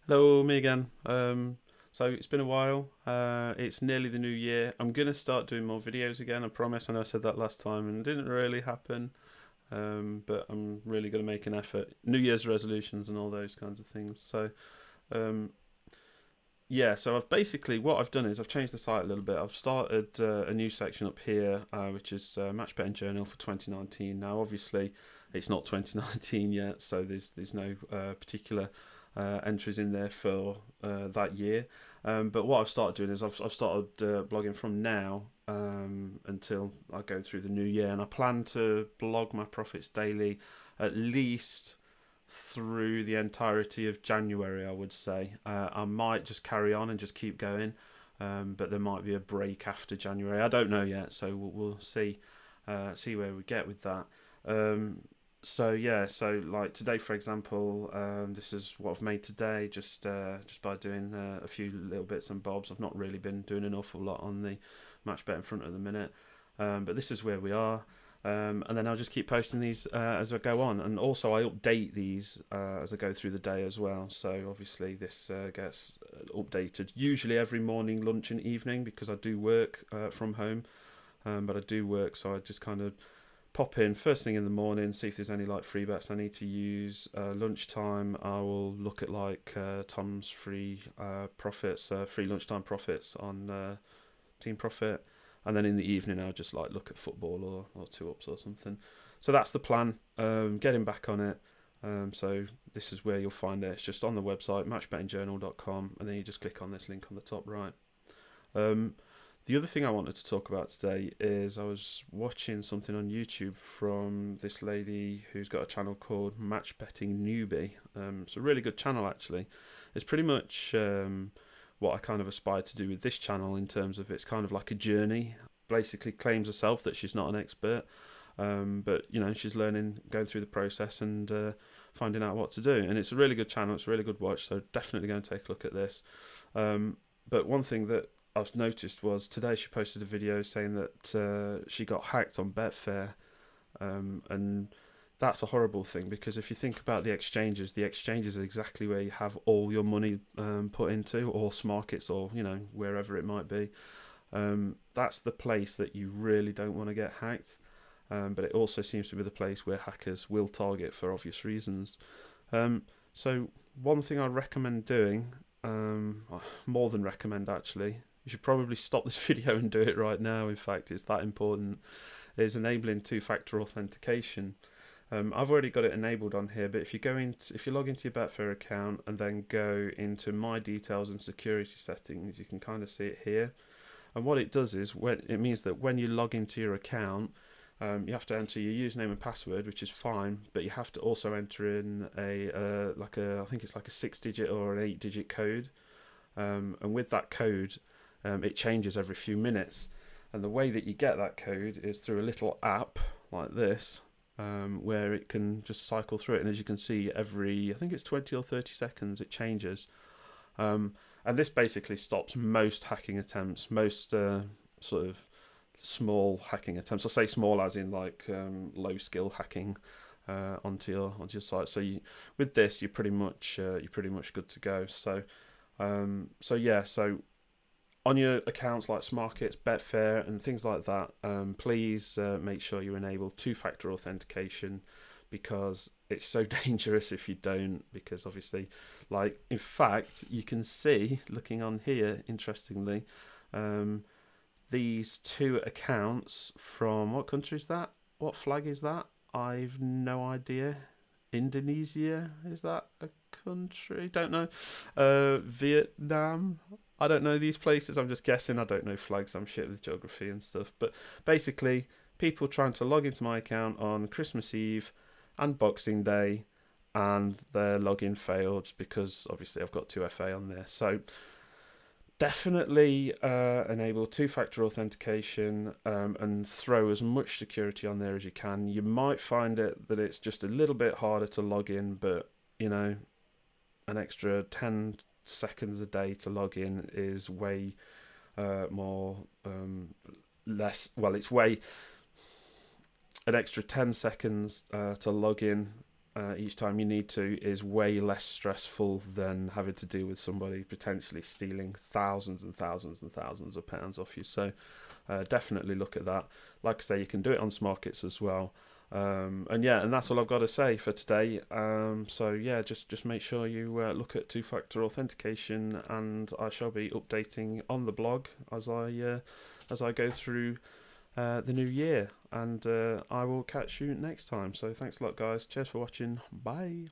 Hello, me again. So it's been a while. It's nearly the new year. I'm gonna start doing more videos again. I promise. I know I said that last time and it didn't really happen. But I'm really gonna make an effort. New Year's resolutions and all those kinds of things. Um, yeah. So I've basically what I've done is I've changed the site a little bit. I've started a new section up here, which is Match Betting Journal for 2019. Now, obviously, it's not 2019 yet, so there's no particular entries in there for that year. But what I've started doing is I've started blogging from now until I go through the new year, and I plan to blog my profits daily at least through the entirety of January. I would say I might just carry on and just keep going, but there might be a break after January. I don't know yet, so we'll see where we get with that. So yeah, so like today, for example, this is what I've made today, just by doing a few little bits and bobs. I've not really been doing an awful lot on the match bet in front at the minute, but this is where we are. And then I'll just keep posting these as I go on, and also I update these as I go through the day as well. So obviously this gets updated usually every morning, lunch, and evening because I do work from home, but I do work, so I just kind of pop in first thing in the morning, see if there's any like free bets I need to use. Lunchtime, I will look at like Tom's free profits, free lunchtime profits on Team Profit, and then in the evening I'll just like look at football or two ups or something. So that's the plan. Getting back on it. So this is where you'll find it. It's just on the website matchbettingjournal.com, and then you just click on this link on the top right. The other thing I wanted to talk about today is I was watching something on YouTube from this lady who's got a channel called Match Betting Newbie. It's a really good channel actually. It's pretty much what I kind of aspire to do with this channel in terms of it's kind of like a journey. Basically claims herself that she's not an expert, but you know she's learning, going through the process and finding out what to do. And it's a really good channel. It's a really good watch. So definitely go and take a look at this. But one thing that I've noticed was today she posted a video saying that she got hacked on Betfair, and that's a horrible thing because if you think about the exchanges are exactly where you have all your money put into, or Smarkets, or you know wherever it might be. That's the place that you really don't want to get hacked, but it also seems to be the place where hackers will target for obvious reasons. So one thing I recommend doing, more than recommend actually, you should probably stop this video and do it right now. In fact, it's that important. Is enabling two-factor authentication. I've already got it enabled on here, but if you log into your Betfair account and then go into My Details and Security Settings, you can kind of see it here. And what it does is it means that when you log into your account, you have to enter your username and password, which is fine, but you have to also enter in I think it's like a 6-digit or an 8-digit code. And with that code, it changes every few minutes, and the way that you get that code is through a little app like this, where it can just cycle through it, and as you can see, every I think it's 20 or 30 seconds it changes, and this basically stops most hacking attempts, most sort of small hacking attempts. I say small as in like low skill hacking onto your site. So with this you're pretty much good to go. So on your accounts like Smarkets, Betfair, and things like that, please make sure you enable two-factor authentication, because it's so dangerous if you don't. Because obviously, like in fact, you can see looking on here, interestingly, these two accounts from what country is that? What flag is that? I've no idea. Indonesia, is that a country? Don't know. Vietnam. I don't know these places. I'm just guessing. I don't know flags. I'm shit with geography and stuff. But basically, people trying to log into my account on Christmas Eve and Boxing Day, and their login failed because obviously I've got 2FA on there. So definitely enable two-factor authentication, and throw as much security on there as you can. You might find it that it's just a little bit harder to log in, but you know, an extra 10 seconds a day to log in is way more less. Well, it's way an extra 10 seconds to log in each time you need to is way less stressful than having to deal with somebody potentially stealing thousands and thousands and thousands of pounds off you. So definitely look at that. Like I say, you can do it on Smarkets as well. And that's all I've got to say for today. So yeah, just make sure you look at two-factor authentication, and I shall be updating on the blog as I go through the new year, and I will catch you next time. So thanks a lot, guys. Cheers for watching. Bye.